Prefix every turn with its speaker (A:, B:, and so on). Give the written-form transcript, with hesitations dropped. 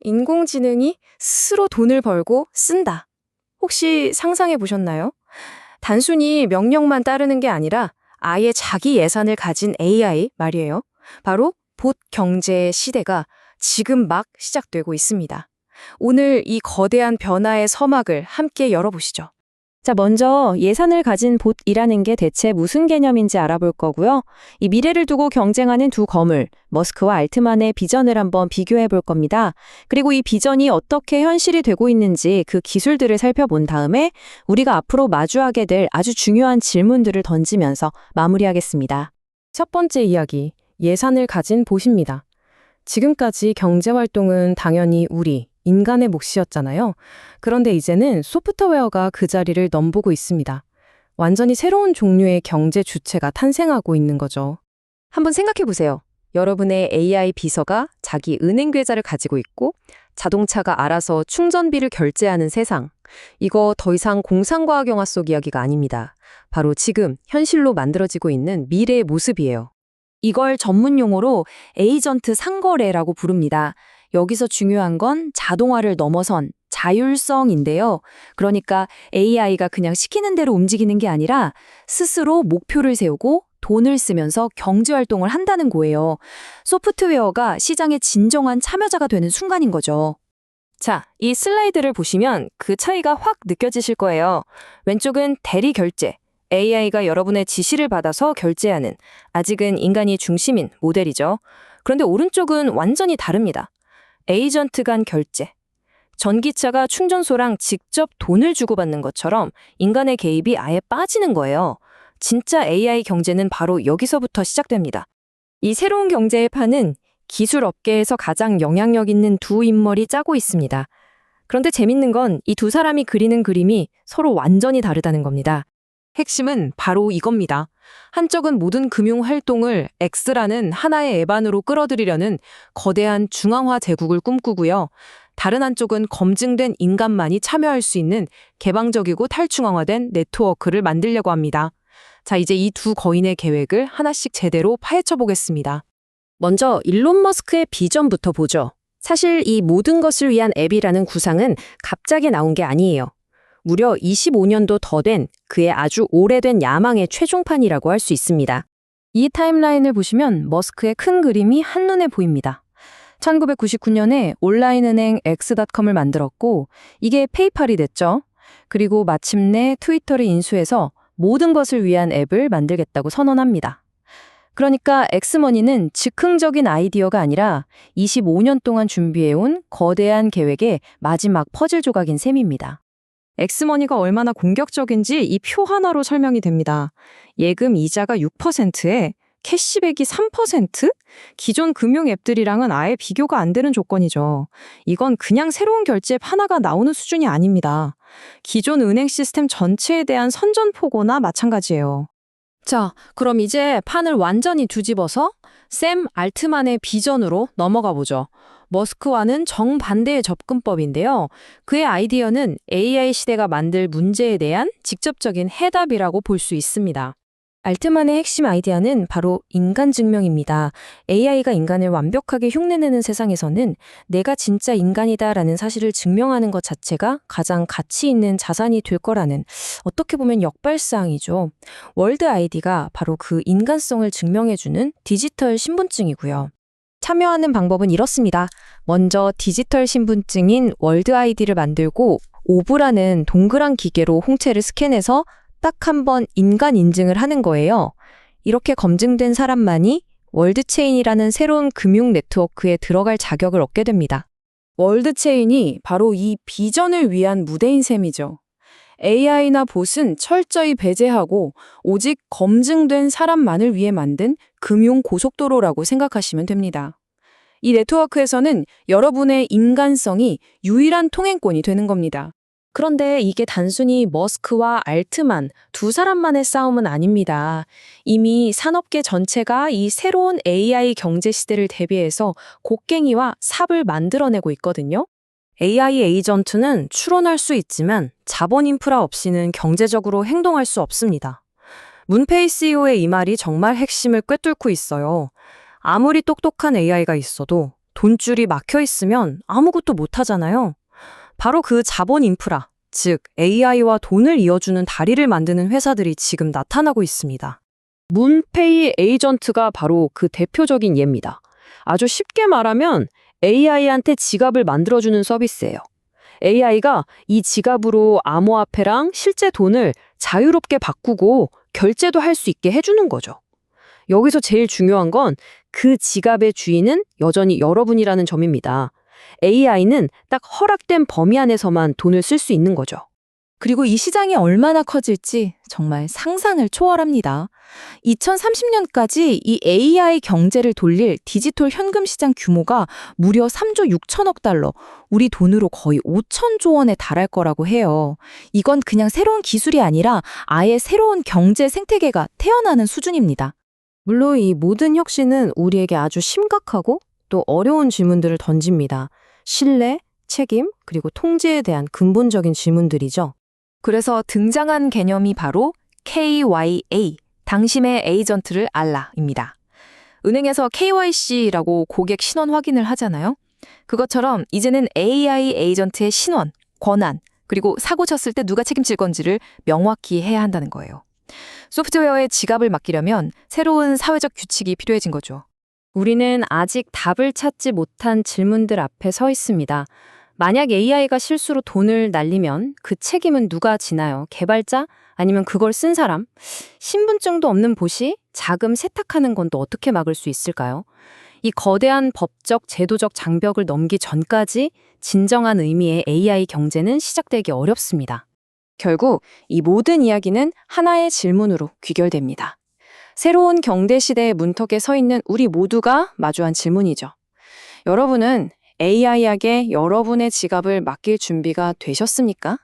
A: 인공지능이 스스로 돈을 벌고 쓴다. 혹시 상상해 보셨나요? 단순히 명령만 따르는 게 아니라 아예 자기 예산을 가진 AI 말이에요. 바로 봇 경제의 시대가 지금 막 시작되고 있습니다. 오늘 이 거대한 변화의 서막을 함께 열어보시죠.
B: 자, 먼저 예산을 가진 봇이라는 게 대체 무슨 개념인지 알아볼 거고요. 이 미래를 두고 경쟁하는 두 거물, 머스크와 알트만의 비전을 한번 비교해 볼 겁니다. 그리고 이 비전이 어떻게 현실이 되고 있는지 그 기술들을 살펴본 다음에 우리가 앞으로 마주하게 될 아주 중요한 질문들을 던지면서 마무리하겠습니다.
A: 첫 번째 이야기, 예산을 가진 봇입니다. 지금까지 경제활동은 당연히 우리, 인간의 몫이었잖아요. 그런데 이제는 소프트웨어가 그 자리를 넘보고 있습니다. 완전히 새로운 종류의 경제 주체가 탄생하고 있는 거죠.
B: 한번 생각해 보세요. 여러분의 AI 비서가 자기 은행 계좌를 가지고 있고 자동차가 알아서 충전비를 결제하는 세상. 이거 더 이상 공상과학 영화 속 이야기가 아닙니다. 바로 지금 현실로 만들어지고 있는 미래의 모습이에요. 이걸 전문 용어로 에이전트 상거래라고 부릅니다. 여기서 중요한 건 자동화를 넘어선 자율성인데요. 그러니까 AI가 그냥 시키는 대로 움직이는 게 아니라 스스로 목표를 세우고 돈을 쓰면서 경제활동을 한다는 거예요. 소프트웨어가 시장의 진정한 참여자가 되는 순간인 거죠.
A: 자, 이 슬라이드를 보시면 그 차이가 확 느껴지실 거예요. 왼쪽은 대리 결제. AI가 여러분의 지시를 받아서 결제하는, 아직은 인간이 중심인 모델이죠. 그런데 오른쪽은 완전히 다릅니다. 에이전트 간 결제. 전기차가 충전소랑 직접 돈을 주고받는 것처럼 인간의 개입이 아예 빠지는 거예요. 진짜 AI 경제는 바로 여기서부터 시작됩니다. 이 새로운 경제의 판은 기술 업계에서 가장 영향력 있는 두 인물이 짜고 있습니다. 그런데 재밌는 건 이 두 사람이 그리는 그림이 서로 완전히 다르다는 겁니다. 핵심은 바로 이겁니다. 한쪽은 모든 금융 활동을 X라는 하나의 앱안으로 끌어들이려는 거대한 중앙화 제국을 꿈꾸고요. 다른 한쪽은 검증된 인간만이 참여할 수 있는 개방적이고 탈중앙화된 네트워크를 만들려고 합니다. 자, 이제 이 두 거인의 계획을 하나씩 제대로 파헤쳐 보겠습니다.
B: 먼저 일론 머스크의 비전부터 보죠. 사실 이 모든 것을 위한 앱이라는 구상은 갑자기 나온 게 아니에요. 무려 25년도 더 된 그의 아주 오래된 야망의 최종판이라고 할 수 있습니다.
A: 이 타임라인을 보시면 머스크의 큰 그림이 한눈에 보입니다. 1999년에 온라인 은행 X.com을 만들었고 이게 페이팔이 됐죠. 그리고 마침내 트위터를 인수해서 모든 것을 위한 앱을 만들겠다고 선언합니다. 그러니까 엑스머니는 즉흥적인 아이디어가 아니라 25년 동안 준비해온 거대한 계획의 마지막 퍼즐 조각인 셈입니다. 엑스머니가 얼마나 공격적인지 이 표 하나로 설명이 됩니다. 예금 이자가 6%에 캐시백이 3%? 기존 금융 앱들이랑은 아예 비교가 안 되는 조건이죠. 이건 그냥 새로운 결제 하나가 나오는 수준이 아닙니다. 기존 은행 시스템 전체에 대한 선전포고나 마찬가지예요. 자, 그럼 이제 판을 완전히 뒤집어서 샘 알트만의 비전으로 넘어가 보죠. 머스크와는 정반대의 접근법인데요. 그의 아이디어는 AI 시대가 만들 문제에 대한 직접적인 해답이라고 볼 수 있습니다. 알트만의 핵심 아이디어는 바로 인간 증명입니다. AI가 인간을 완벽하게 흉내내는 세상에서는 내가 진짜 인간이다라는 사실을 증명하는 것 자체가 가장 가치 있는 자산이 될 거라는, 어떻게 보면 역발상이죠. 월드 아이디가 바로 그 인간성을 증명해주는 디지털 신분증이고요. 참여하는 방법은 이렇습니다. 먼저 디지털 신분증인 월드 아이디를 만들고 오브라는 동그란 기계로 홍채를 스캔해서 딱 한 번 인간 인증을 하는 거예요. 이렇게 검증된 사람만이 월드체인이라는 새로운 금융 네트워크에 들어갈 자격을 얻게 됩니다. 월드체인이 바로 이 비전을 위한 무대인 셈이죠. AI나 봇은 철저히 배제하고 오직 검증된 사람만을 위해 만든 금융 고속도로라고 생각하시면 됩니다. 이 네트워크에서는 여러분의 인간성이 유일한 통행권이 되는 겁니다. 그런데 이게 단순히 머스크와 알트만 두 사람만의 싸움은 아닙니다. 이미 산업계 전체가 이 새로운 AI 경제 시대를 대비해서 곡괭이와 삽을 만들어내고 있거든요. AI 에이전트는 추론할 수 있지만 자본 인프라 없이는 경제적으로 행동할 수 없습니다. 문페이 CEO의 이 말이 정말 핵심을 꿰뚫고 있어요. 아무리 똑똑한 AI가 있어도
B: 돈줄이 막혀 있으면 아무것도 못 하잖아요. 바로 그 자본 인프라, 즉 AI와 돈을 이어주는 다리를 만드는 회사들이 지금 나타나고 있습니다. 문페이 에이전트가 바로 그 대표적인 예입니다. 아주 쉽게 말하면 AI한테 지갑을 만들어주는 서비스예요. AI가 이 지갑으로 암호화폐랑 실제 돈을 자유롭게 바꾸고 결제도 할 수 있게 해주는 거죠. 여기서 제일 중요한 건 그 지갑의 주인은 여전히 여러분이라는 점입니다. AI는 딱 허락된 범위 안에서만 돈을 쓸 수 있는 거죠.
C: 그리고 이 시장이 얼마나 커질지 정말 상상을 초월합니다. 2030년까지 이 AI 경제를 돌릴 디지털 현금 시장 규모가 무려 3조 6천억 달러, 우리 돈으로 거의 5천조 원에 달할 거라고 해요. 이건 그냥 새로운 기술이 아니라 아예 새로운 경제 생태계가 태어나는 수준입니다.
B: 물론 이 모든 혁신은 우리에게 아주 심각하고 또 어려운 질문들을 던집니다. 신뢰, 책임, 그리고 통제에 대한 근본적인 질문들이죠.
C: 그래서 등장한 개념이 바로 KYA, 당신의 에이전트를 알라입니다. 은행에서 KYC라고 고객 신원 확인을 하잖아요. 그것처럼 이제는 AI 에이전트의 신원, 권한, 그리고 사고 쳤을 때 누가 책임질 건지를 명확히 해야 한다는 거예요. 소프트웨어에 지갑을 맡기려면 새로운 사회적 규칙이 필요해진 거죠.
B: 우리는 아직 답을 찾지 못한 질문들 앞에 서 있습니다. 만약 AI가 실수로 돈을 날리면 그 책임은 누가 지나요? 개발자? 아니면 그걸 쓴 사람? 신분증도 없는 봇이 자금 세탁하는 건 또 어떻게 막을 수 있을까요? 이 거대한 법적, 제도적 장벽을 넘기 전까지 진정한 의미의 AI 경제는 시작되기 어렵습니다. 결국 이 모든 이야기는 하나의 질문으로 귀결됩니다. 새로운 경제 시대의 문턱에 서 있는 우리 모두가 마주한 질문이죠. 여러분은 AI에게 여러분의 지갑을 맡길 준비가 되셨습니까?